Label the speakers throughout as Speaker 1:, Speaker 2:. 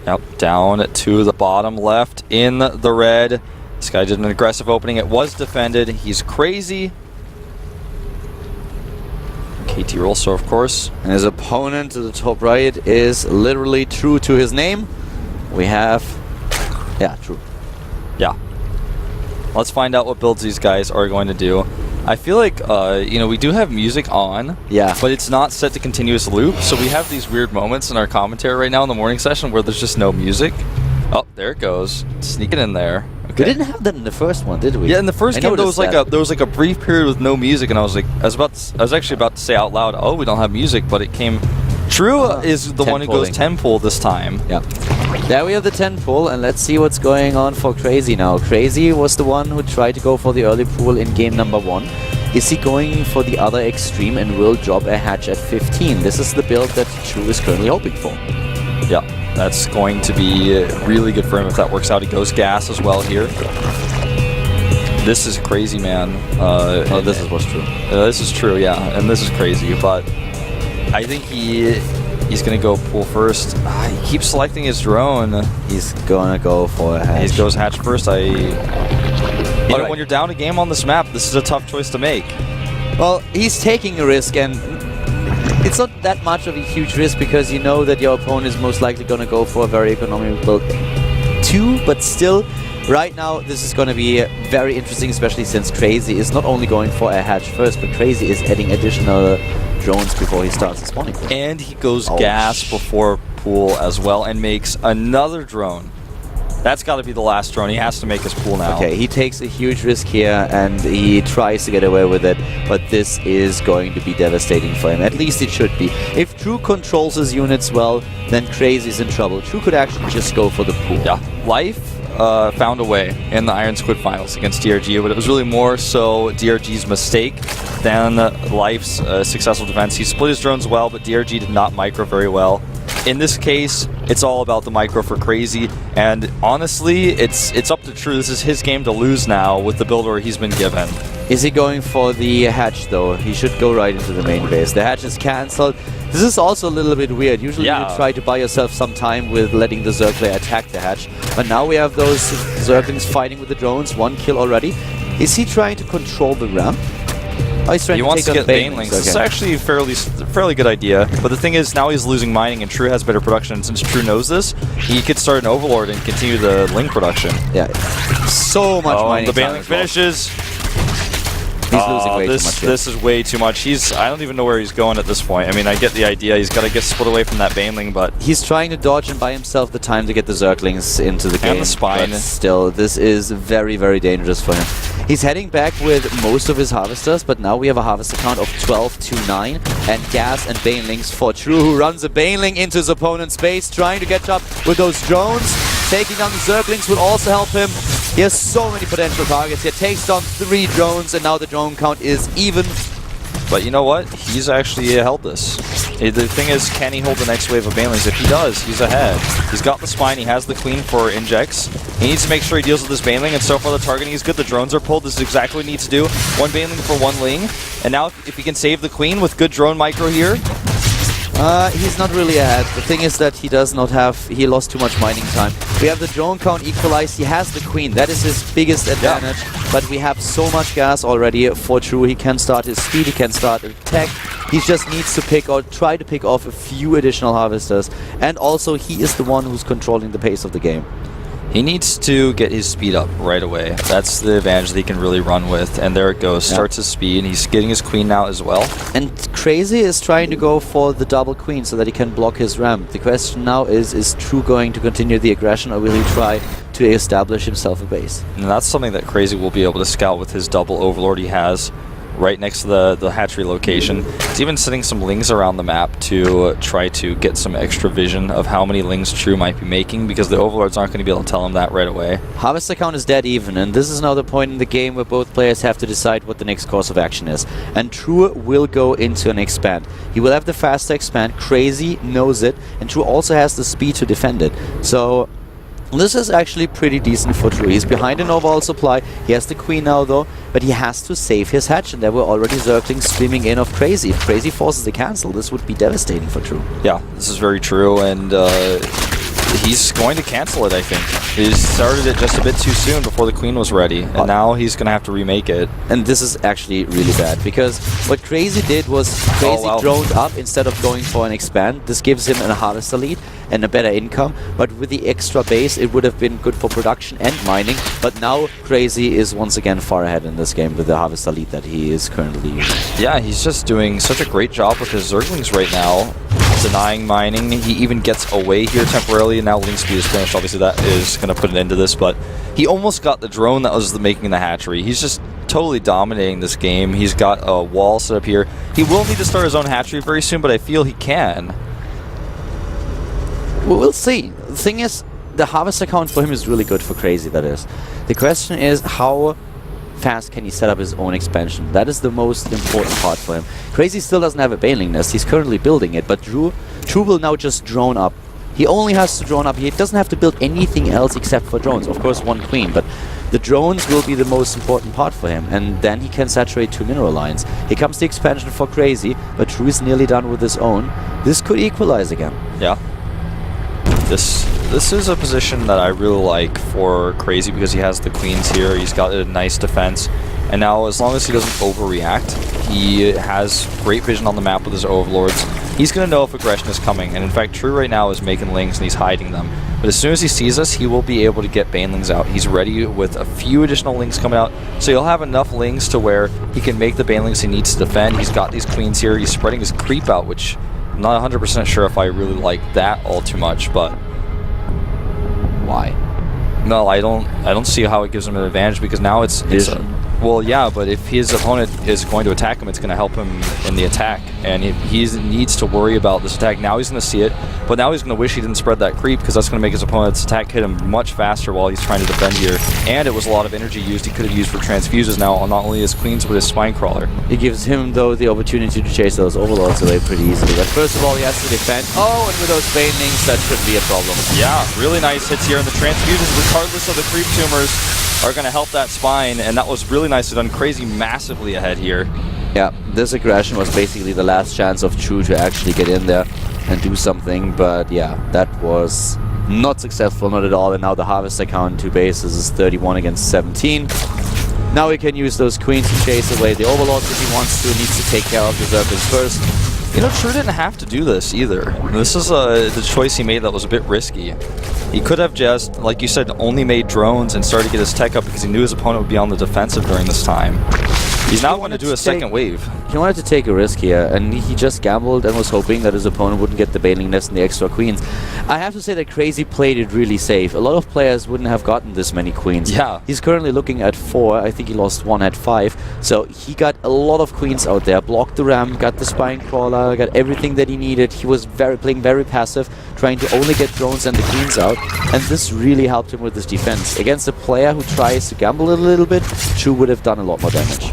Speaker 1: Yep, down to the bottom left in the red. This guy did an aggressive opening. It was defended. He's crazy. KT also, of course.
Speaker 2: And his opponent to the top right is literally true to his name. We have... Yeah, true.
Speaker 1: Yeah. Let's find out what builds these guys are going to do. I feel like, you know, we do have music on,
Speaker 2: yeah,
Speaker 1: but it's not set to continuous loop, so we have these weird moments in our commentary right now in the morning session where there's just no music. Oh, there it goes. Sneaking in there. Okay.
Speaker 2: We didn't have that in the first one, did we?
Speaker 1: Yeah, in the first game there was like a brief period with no music, and I was actually about to say out loud, "Oh, we don't have music," but it came. True is the one who goes 10 pull this time.
Speaker 2: Yeah. There we have the 10 pull, and let's see what's going on for Crazy now. Crazy was the one who tried to go for the early pull in game number 1. Is he going for the other extreme and will drop a hatch at 15? This is the build that True is currently hoping for.
Speaker 1: Yeah, that's going to be really good for him if that works out. He goes gas as well here. This is crazy, man.
Speaker 2: This is what's true.
Speaker 1: This is true, yeah, and this is crazy, but I think he's going to go pull first. He keeps selecting his drone.
Speaker 2: He's going to go for a hatch.
Speaker 1: He goes hatch first. You know, when you're down a game on this map, this is a tough choice to make.
Speaker 2: Well, he's taking a risk, and it's not that much of a huge risk because you know that your opponent is most likely going to go for a very economical build too, but still, right now, this is going to be very interesting, especially since Crazy is not only going for a hatch first, but Crazy is adding additional drones before he starts his spawning.
Speaker 1: And he goes gas before pool as well and makes another drone. That's got to be the last drone. He has to make his pool now.
Speaker 2: Okay, he takes a huge risk here and he tries to get away with it, but this is going to be devastating for him. At least it should be. If True controls his units well, then Crazy's in trouble. True could actually just go for the pool.
Speaker 1: Yeah, Life found a way in the Iron Squid finals against DRG, but it was really more so DRG's mistake than Life's successful defense. He split his drones well, but DRG did not micro very well. In this case, it's all about the micro for Crazy, and honestly, it's up to True. This is his game to lose now with the builder he's been given.
Speaker 2: Is he going for the hatch though? He should go right into the main base. The hatch is cancelled. This is also a little bit weird. Usually you try to buy yourself some time with letting the Zergler attack the hatch, but now we have those Zerglings fighting with the drones. 1 kill already. Is he trying to control the ramp? Oh, he
Speaker 1: wants to get banelings. This is actually a fairly good idea, but the thing is now he's losing mining and True has better production, and since True knows this, he could start an Overlord and continue the Ling production.
Speaker 2: Yeah, so much mining.
Speaker 1: The baneling finishes.
Speaker 2: He's losing way too much.
Speaker 1: This is way too much. I don't even know where he's going at this point. I mean, I get the idea. He's got to get split away from that baneling, but
Speaker 2: he's trying to dodge and buy himself the time to get the Zerglings into the game.
Speaker 1: And the spine.
Speaker 2: But still, this is very, very dangerous for him. He's heading back with most of his harvesters, but now we have a harvester count of 12 to 9, and gas and banelings for True, who runs a baneling into his opponent's base, trying to catch up with those drones. Taking down the Zerglings would also help him. He has so many potential targets. He takes down 3 drones, and now the drone count is even.
Speaker 1: But you know what? He's actually held this. The thing is, can he hold the next wave of banelings? If he does, he's ahead. He's got the spine, he has the queen for injects. He needs to make sure he deals with this baneling, and so far the targeting is good. The drones are pulled. This is exactly what he needs to do. 1 baneling for 1 Ling. And now if he can save the queen with good drone micro here.
Speaker 2: He's not really ahead. The thing is that he does not have... He lost too much mining time. We have the drone count equalized. He has the queen. That is his biggest advantage. Yeah. But we have so much gas already for True. He can start his speed. He can start attack. He just needs to try to pick off a few additional harvesters. And also, he is the one who's controlling the pace of the game.
Speaker 1: He needs to get his speed up right away. That's the advantage that he can really run with. And there it goes. Starts his speed. He's getting his queen now as well.
Speaker 2: And Crazy is trying to go for the double queen so that he can block his ramp. The question now is True going to continue the aggression, or will he try to establish himself a base?
Speaker 1: And that's something that Crazy will be able to scout with his double Overlord he has right next to the hatchery location. He's even sending some Lings around the map to try to get some extra vision of how many Lings True might be making, because the Overlords aren't going to be able to tell him that right away.
Speaker 2: Harvester count is dead even, and this is now the point in the game where both players have to decide what the next course of action is. And True will go into an expand. He will have the faster expand. Crazy knows it, and True also has the speed to defend it. So this is actually pretty decent for True. He's behind in overall supply. He has the queen now though, but he has to save his hatch, and there were already Zerglings streaming in of Crazy. If Crazy forces a cancel, this would be devastating for True.
Speaker 1: Yeah, this is very true, and he's going to cancel it, I think. He started it just a bit too soon before the queen was ready, and now he's going to have to remake it.
Speaker 2: And this is actually really bad, because what Crazy did was Crazy droned up instead of going for an expand. This gives him a harvester lead and a better income, but with the extra base it would have been good for production and mining. But now Crazy is once again far ahead in this game with the harvester lead that he is currently using.
Speaker 1: Yeah, he's just doing such a great job with his Zerglings right now, denying mining. He even gets away here temporarily, and now Link Speed is finished. Obviously that is going to put an end to this, but he almost got the drone that was making the hatchery. He's just totally dominating this game. He's got a wall set up here. He will need to start his own hatchery very soon, but I feel he can.
Speaker 2: Well, we'll see. The thing is, the harvester count for him is really good for Crazy, that is. The question is, how fast can he set up his own expansion? That is the most important part for him. Crazy still doesn't have a Baneling nest. He's currently building it, but Drew will now just drone up. He only has to drone up. He doesn't have to build anything else except for drones. Of course, one queen, but the drones will be the most important part for him, and then he can saturate 2 mineral lines. Here comes the expansion for Crazy, but Drew is nearly done with his own. This could equalize again.
Speaker 1: Yeah. This is a position that I really like for Crazy because he has the queens here. He's got a nice defense, and now as long as he doesn't overreact, he has great vision on the map with his overlords. He's going to know if aggression is coming, and in fact True right now is making lings and he's hiding them. But as soon as he sees us, he will be able to get banelings out. He's ready with a few additional lings coming out, so he'll have enough lings to where he can make the banelings he needs to defend. He's got these queens here. He's spreading his creep out, which I'm not 100% sure if I really like that all too much, but
Speaker 2: why?
Speaker 1: No, I don't see how it gives him an advantage, because now it's well, yeah, but if his opponent is going to attack him, it's going to help him in the attack, and he needs to worry about this attack. Now he's going to see it, but now he's going to wish he didn't spread that creep, because that's going to make his opponent's attack hit him much faster while he's trying to defend here. And it was a lot of energy used. He could have used for transfuses now on not only his queens but his spine crawler.
Speaker 2: It gives him, though, the opportunity to chase those overlords away pretty easily. But first of all, he has to defend. Oh, and with those banelings, that shouldn't be a problem.
Speaker 1: Yeah, really nice hits here, and the transfusions, regardless of the creep tumors, are going to help that spine, and that was really nicely done. Crazy massively ahead here.
Speaker 2: Yeah, this aggression was basically the last chance of True to actually get in there and do something, but yeah, that was not successful, not at all. And now the harvester count 2 bases is 31 against 17. Now he can use those queens to chase away the overlords if he wants to. He needs to take care of the Zerglings first.
Speaker 1: You know, True didn't have to do this either. This is the choice he made that was a bit risky. He could have just, like you said, only made drones and started to get his tech up because he knew his opponent would be on the defensive during this time. He's now going to do a second wave.
Speaker 2: He wanted to take a risk here, and he just gambled and was hoping that his opponent wouldn't get the Baneling nest and the extra queens. I have to say that Crazy played it really safe. A lot of players wouldn't have gotten this many queens.
Speaker 1: Yeah.
Speaker 2: He's currently looking at 4. I think he lost 1 at 5. So he got a lot of queens out there. Blocked the ram, got the spine crawler, got everything that he needed. He was playing very passive, trying to only get drones and the queens out. And this really helped him with his defense. Against a player who tries to gamble a little bit, True would have done a lot more damage.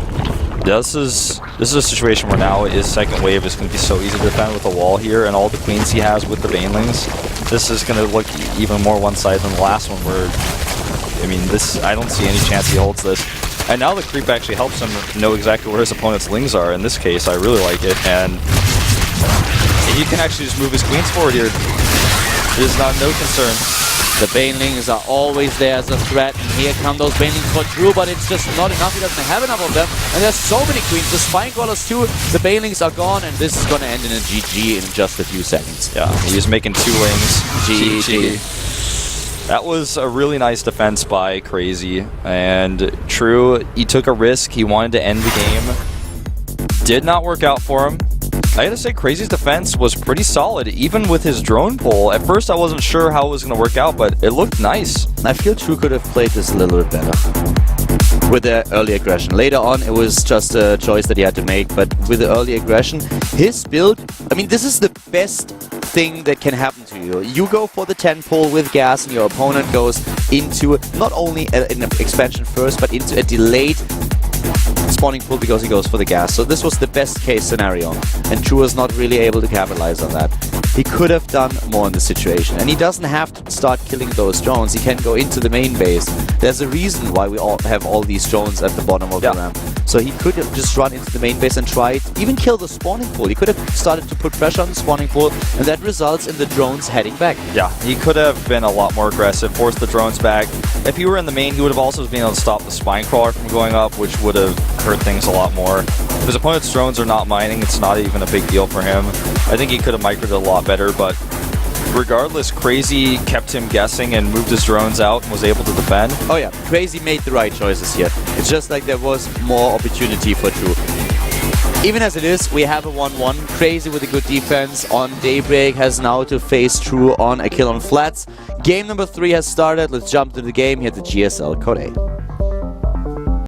Speaker 1: Yeah, this is a situation where now his second wave is going to be so easy to defend with the wall here and all the queens he has with the banelings. This is going to look even more one-sided than the last one, where, I mean, I don't see any chance he holds this. And now the creep actually helps him know exactly where his opponent's lings are. In this case, I really like it, and he can actually just move his queens forward here. There's no concern.
Speaker 2: The banelings are always there as a threat, and here come those banelings for Drew, but it's just not enough. He doesn't have enough of them, and there's so many queens. The spine crawlers too, the banelings are gone, and this is going to end in a GG in just a few seconds.
Speaker 1: Yeah, he's making 2 lings.
Speaker 2: GG.
Speaker 1: That was a really nice defense by Crazy, and True, he took a risk. He wanted to end the game. Did not work out for him. I gotta say, Crazy's defense was pretty solid, even with his drone pull. At first, I wasn't sure how it was going to work out, but it looked nice.
Speaker 2: I feel True could have played this a little bit better with the early aggression. Later on, it was just a choice that he had to make, but with the early aggression, his build, I mean, this is the best thing that can happen to you. You go for the 10 pull with gas, and your opponent goes into not only an expansion first, but into a delayed spawning pool because he goes for the gas. So this was the best case scenario, and True was not really able to capitalize on that. He could have done more in the situation, and he doesn't have to start killing those drones. He can go into the main base. There's a reason why we all have all these drones at the bottom of the ramp. So he could have just run into the main base and tried, even kill the spawning pool. He could have started to put pressure on the spawning pool, and that results in the drones heading back. Yeah,
Speaker 1: he could have been a lot more aggressive, forced the drones back. If he were in the main, he would have also been able to stop the spine crawler from going up, which would have hurt things a lot more. If his opponent's drones are not mining, it's not even a big deal for him. I think he could have microed it a lot better, but regardless, Crazy kept him guessing and moved his drones out and was able to defend.
Speaker 2: Oh yeah, Crazy made the right choices here. It's just like there was more opportunity for True. Even as it is, we have a 1-1. Crazy with a good defense on Daybreak has now to face True on a kill on flats. Game number 3 has started. Let's jump to the game here at the GSL Code 8.